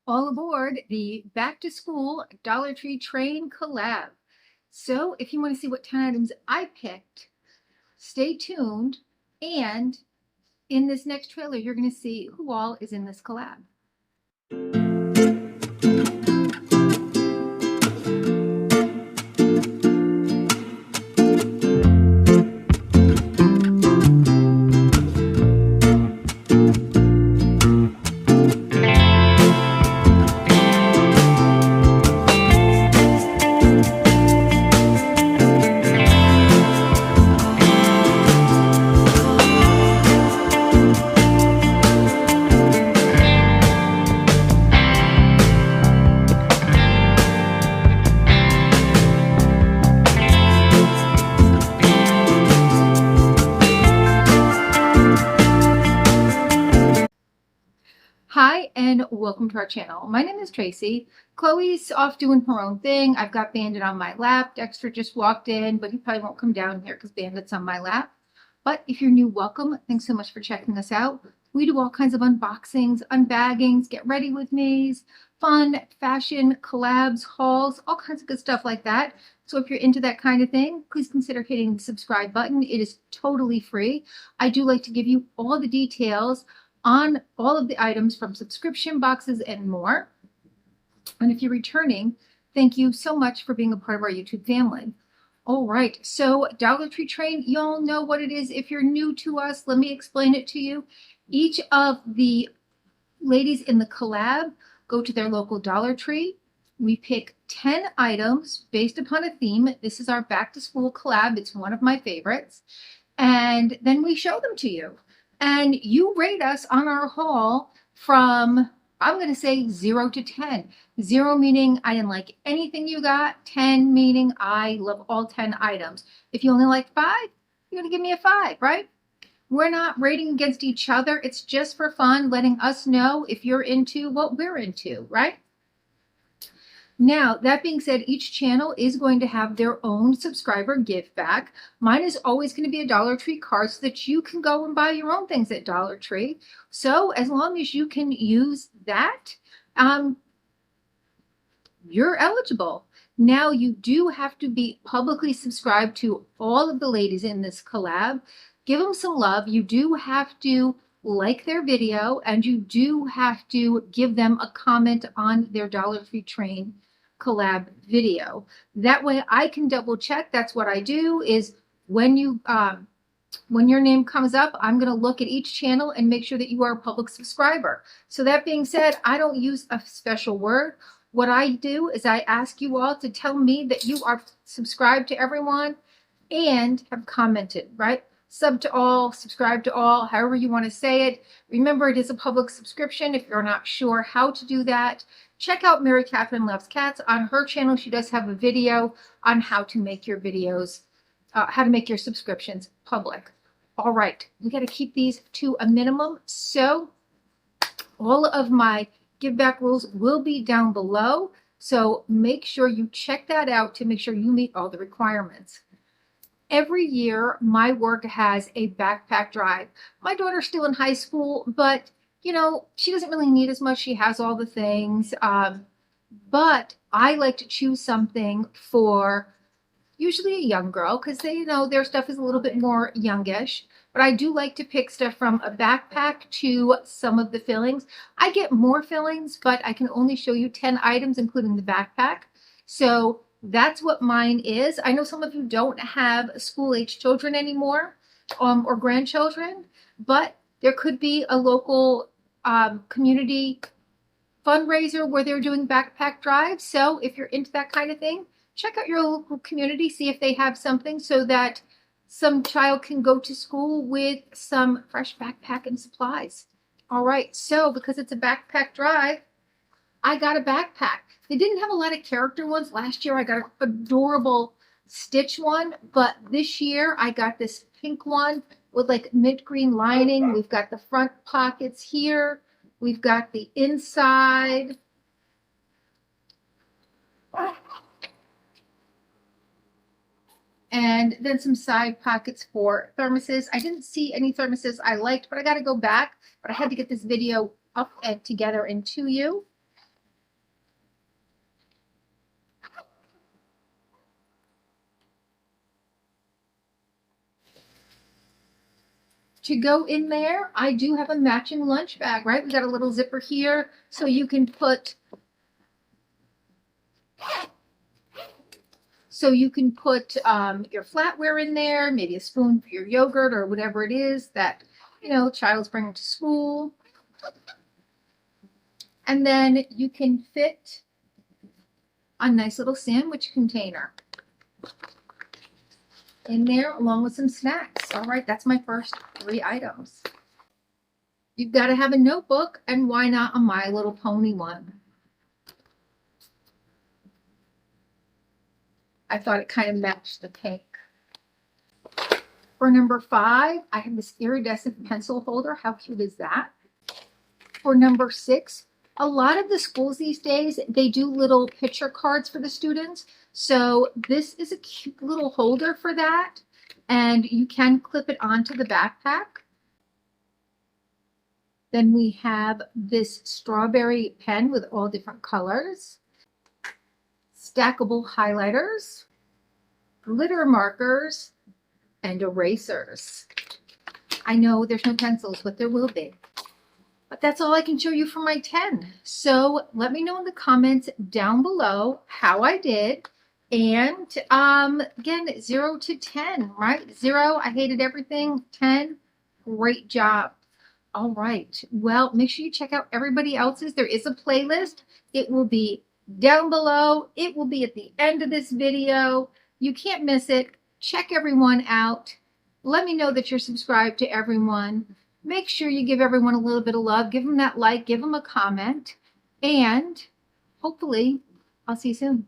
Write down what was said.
All aboard the back to school Dollar Tree train collab. So if you want to see what 10 items I picked, stay tuned. And in this next trailer, you're going to see who all is in this collab. Hi, and welcome to our channel. My name is Tracy. Chloe's off doing her own thing. I've got Bandit on my lap. Dexter just walked in, but he probably won't come down here because Bandit's on my lap. But if you're new, welcome. Thanks so much for checking us out. We do all kinds of unboxings, unbaggings, get ready with me's, fun, fashion, collabs, hauls, all kinds of good stuff like that. So if you're into that kind of thing, please consider hitting the subscribe button. It is totally free. I do like to give you all the details on all of the items from subscription boxes and more. And if you're returning, thank you so much for being a part of our YouTube family. All right, so Dollar Tree train, y'all know what it is. If you're new to us, let me explain it to you. Each of the ladies in the collab go to their local Dollar Tree. We pick 10 items based upon a theme. This is our back to school collab. It's one of my favorites. And then we show them to you. And you rate us on our haul from, I'm going to say 0 to 10. 0 meaning I didn't like anything you got. 10 meaning I love all 10 items. If you only like 5, you're going to give me a 5, right? We're not rating against each other. It's just for fun, letting us know if you're into what we're into, right? Now, that being said, each channel is going to have their own subscriber give back. Mine is always going to be a Dollar Tree card so that you can go and buy your own things at Dollar Tree. So as long as you can use that, you're eligible. Now, you do have to be publicly subscribed to all of the ladies in this collab. Give them some love. You do have to like their video, and you do have to give them a comment on their Dollar Tree train collab video. That way I can double check. That's what I do is when your name comes up, I'm going to look at each channel and make sure that you are a public subscriber. So that being said, I don't use a special word. What I do is I ask you all to tell me that you are subscribed to everyone and have commented, right? Sub to all, subscribe to all, however you want to say it. Remember, it is a public subscription. If you're not sure how to do that, check out Mary Catherine Loves Cats. On her channel, she does have a video on how to make your videos, how to make your subscriptions public. All right, we got to keep these to a minimum. So all of my give back rules will be down below. So make sure you check that out to make sure you meet all the requirements. Every year, my work has a backpack drive. My daughter's still in high school, but you know, she doesn't really need as much. She has all the things. But I like to choose something for usually a young girl because they, you know, their stuff is a little bit more youngish. But I do like to pick stuff from a backpack to some of the fillings. I get more fillings, but I can only show you 10 items, including the backpack. So that's what mine is. I know some of you don't have school-age children anymore or grandchildren, but there could be a local community fundraiser where they're doing backpack drives. So if you're into that kind of thing, check out your local community, see if they have something so that some child can go to school with some fresh backpack and supplies. All right, so because it's a backpack drive, I got a backpack. They didn't have a lot of character ones. Last year I got an adorable Stitch one, but this year I got this pink one with like mint green lining. We've got the front pockets here. We've got the inside. And then some side pockets for thermoses. I didn't see any thermoses I liked, but I got to go back. But I had to get this video up and together and to you. To go in there, I do have a matching lunch bag, right? We got a little zipper here, so you can put your flatware in there, maybe a spoon for your yogurt or whatever it is that, child's bringing to school. And then you can fit a nice little sandwich container in there along with some snacks. All right, that's my first 3 items. You've got to have a notebook, and why not a My Little Pony one? I thought it kind of matched the pink. For number 5, I have this iridescent pencil holder. How cute is that? For number 6, a lot of the schools these days, they do little picture cards for the students. So this is a cute little holder for that. And you can clip it onto the backpack. Then we have this strawberry pen with all different colors. Stackable highlighters, glitter markers, and erasers. I know there's no pencils, but there will be. But that's all I can show you for my 10. So let me know in the comments down below how I did. And again, 0 to 10, right? 0, I hated everything. 10, great job. All right. Well, make sure you check out everybody else's. There is a playlist. It will be down below. It will be at the end of this video. You can't miss it. Check everyone out. Let me know that you're subscribed to everyone. Make sure you give everyone a little bit of love. Give them that like. Give them a comment. And hopefully, I'll see you soon.